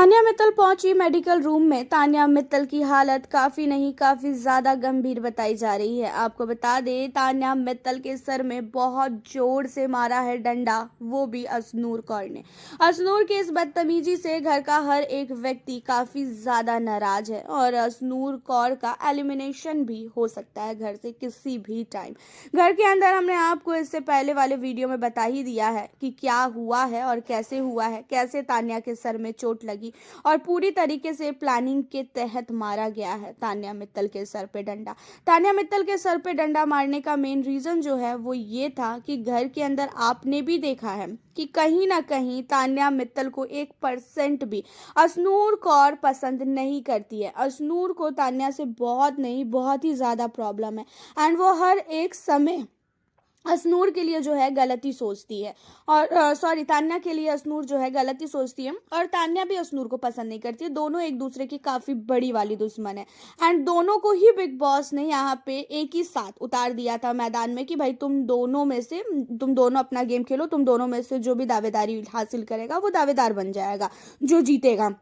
तान्या मित्तल पहुंची medical room में। तान्या मित्तल की हालत काफी नहीं काफी ज्यादा गंभीर बताई जा रही है। आपको बता दें, तान्या मित्तल के सर में बहुत जोर से मारा है डंडा, वो भी असनूर कौर ने। असनूर की इस बदतमीजी से घर का हर एक व्यक्ति काफी ज्यादा नाराज है और असनूर कौर का एलिमिनेशन भी हो सकता है घर से किसी भी टाइम। घर के अंदर हमने आपको इससे पहले वाले वीडियो में बता ही दिया है कि क्या हुआ है और कैसे हुआ है, कैसे तान्या के सर में चोट लगी और पूरी तरीके से प्लानिंग के तहत मारा गया है तान्या मित्तल के सर पे डंडा। तान्या मित्तल के सर पे डंडा मारने का मेन रीजन जो है वो ये था कि घर के अंदर आपने भी देखा है कि कहीं ना कहीं तान्या मित्तल को 1% भी असनूर कौर पसंद नहीं करती है। असनूर को तान्या से बहुत नहीं बहुत ही ज्यादा प्रॉब्लम है एंड वो हर एक समय असनूर के लिए जो है गलती सोचती है और सॉरी तान्या के लिए असनूर जो है गलती सोचती है और तान्या भी असनूर को पसंद नहीं करती है। दोनों एक दूसरे की काफी बड़ी वाली दुश्मन है एंड दोनों को ही बिग बॉस ने यहाँ पे एक ही साथ उतार दिया था मैदान में कि भाई तुम दोनों अपना गेम खेलो, तुम दोनों में से जो भी दावेदारी हासिल करेगा वो दावेदार बन जाएगा, जो जीतेगा।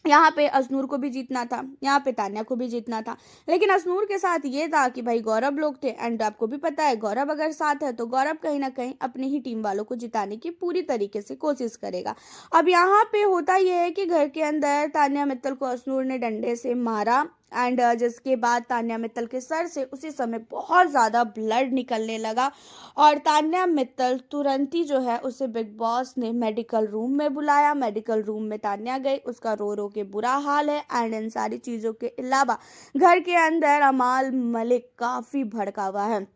यहाँ पे असनूर को भी जीतना था, यहाँ पे तान्या को भी जीतना था, लेकिन असनूर के साथ ये था कि भाई गौरव लोग थे एंड आपको भी पता है गौरव अगर साथ है तो गौरव कहीं ना कहीं अपनी ही टीम वालों को जिताने की पूरी तरीके से कोशिश करेगा। अब यहाँ पे होता यह है कि घर के अंदर तान्या मित्तल को असनूर ने डंडे से मारा एंड जिसके बाद तान्या मित्तल के सर से उसी समय बहुत ज़्यादा ब्लड निकलने लगा और तान्या मित्तल तुरंत ही जो है उसे बिग बॉस ने मेडिकल रूम में बुलाया। मेडिकल रूम में तान्या गई, उसका रो रो के बुरा हाल है एंड इन सारी चीज़ों के अलावा घर के अंदर अमाल मलिक काफ़ी भड़का हुआ है।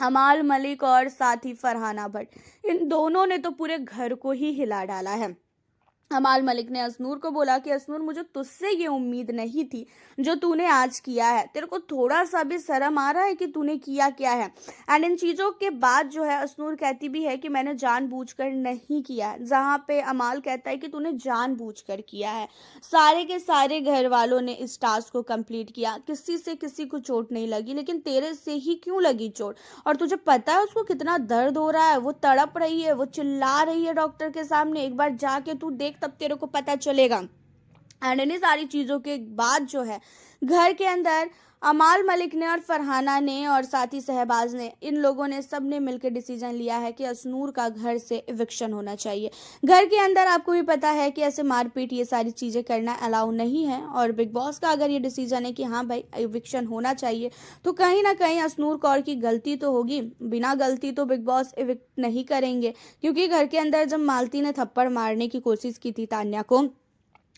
अमाल मलिक और साथ ही फरहाना भट्ट, इन दोनों ने तो पूरे घर को ही हिला डाला है। अमाल मलिक ने असनूर को बोला कि असनूर, मुझे तुझसे ये उम्मीद नहीं थी जो तूने आज किया है, तेरे को थोड़ा सा भी शर्म आ रहा है कि तूने किया क्या है। एंड इन चीज़ों के बाद जो है असनूर कहती भी है कि मैंने जानबूझकर नहीं किया है, जहाँ पे अमाल कहता है कि तूने जानबूझकर किया है। सारे के सारे घर वालों ने इस टास्क को कंप्लीट किया, किसी से किसी को चोट नहीं लगी, लेकिन तेरे से ही क्यों लगी चोट? और तुझे पता है उसको कितना दर्द हो रहा है, वो तड़प रही है, वो चिल्ला रही है डॉक्टर के सामने, एक बार जाके तू देख तब तेरे को पता चलेगा। एंड इन्हीं सारी चीज़ों के बाद जो है घर के अंदर अमाल मलिक ने और फरहाना ने और साथ ही शहबाज ने, इन लोगों ने सबने मिलकर डिसीजन लिया है कि असनूर का घर से इविक्शन होना चाहिए। घर के अंदर आपको भी पता है कि ऐसे मारपीट ये सारी चीज़ें करना अलाउ नहीं है और बिग बॉस का अगर ये डिसीजन है कि हाँ भाई इविक्शन होना चाहिए तो कहीं ना कहीं असनूर कौर की गलती तो होगी। बिना गलती तो बिग बॉस इविक्ट नहीं करेंगे, क्योंकि घर के अंदर जब मालती ने थप्पड़ मारने की कोशिश की थी तान्या को,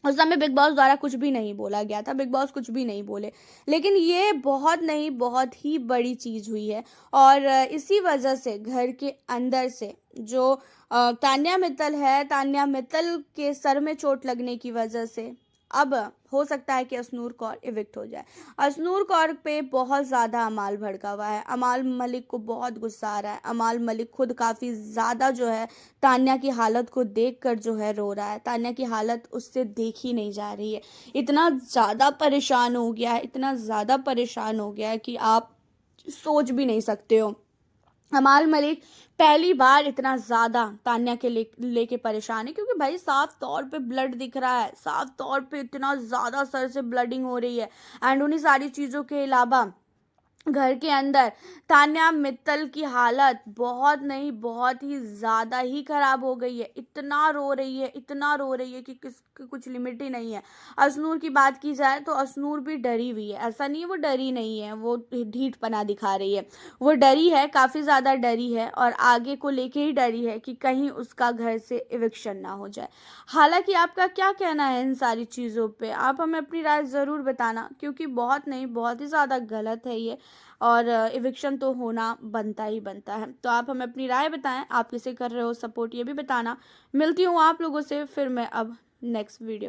उस समय बिग बॉस द्वारा कुछ भी नहीं बोला गया था, बिग बॉस कुछ भी नहीं बोले, लेकिन ये बहुत नहीं बहुत ही बड़ी चीज़ हुई है और इसी वजह से घर के अंदर से जो तान्या मित्तल है, तान्या मित्तल के सर में चोट लगने की वजह से अब हो सकता है कि असनूर कौर इविक्ट हो जाए। असनूर कौर पे बहुत ज़्यादा अमाल भड़का हुआ है, अमाल मलिक को बहुत गुस्सा आ रहा है। अमाल मलिक खुद काफ़ी ज़्यादा जो है तान्या की हालत को देखकर जो है रो रहा है। तान्या की हालत उससे देखी नहीं जा रही है, इतना ज़्यादा परेशान हो गया है, इतना ज़्यादा परेशान हो गया है कि आप सोच भी नहीं सकते हो। अमाल मलिक पहली बार इतना ज़्यादा तान्या के लेके परेशान है, क्योंकि भाई साफ तौर पे ब्लड दिख रहा है, साफ तौर पे इतना ज़्यादा सर से ब्लडिंग हो रही है एंड उन्हीं सारी चीज़ों के अलावा घर के अंदर तान्या मित्तल की हालत बहुत नहीं बहुत ही ज़्यादा ही खराब हो गई है। इतना रो रही है, इतना रो रही है कि किसकी कुछ लिमिट ही नहीं है। असनूर की बात की जाए तो असनूर भी डरी हुई है, ऐसा नहीं है वो डरी नहीं है, वो ढीठपना दिखा रही है, वो डरी है, काफ़ी ज़्यादा डरी है और आगे को लेके ही डरी है कि कहीं उसका घर से इविक्शन ना हो जाए। हालांकि आपका क्या कहना है इन सारी चीज़ों पे? आप हमें अपनी राय ज़रूर बताना, क्योंकि बहुत नहीं बहुत ही ज़्यादा गलत है ये और इविक्शन तो होना बनता ही बनता है। तो आप हमें अपनी राय बताएं, आप किसे कर रहे हो सपोर्ट ये भी बताना। मिलती हूँ आप लोगों से फिर मैं अब नेक्स्ट वीडियो।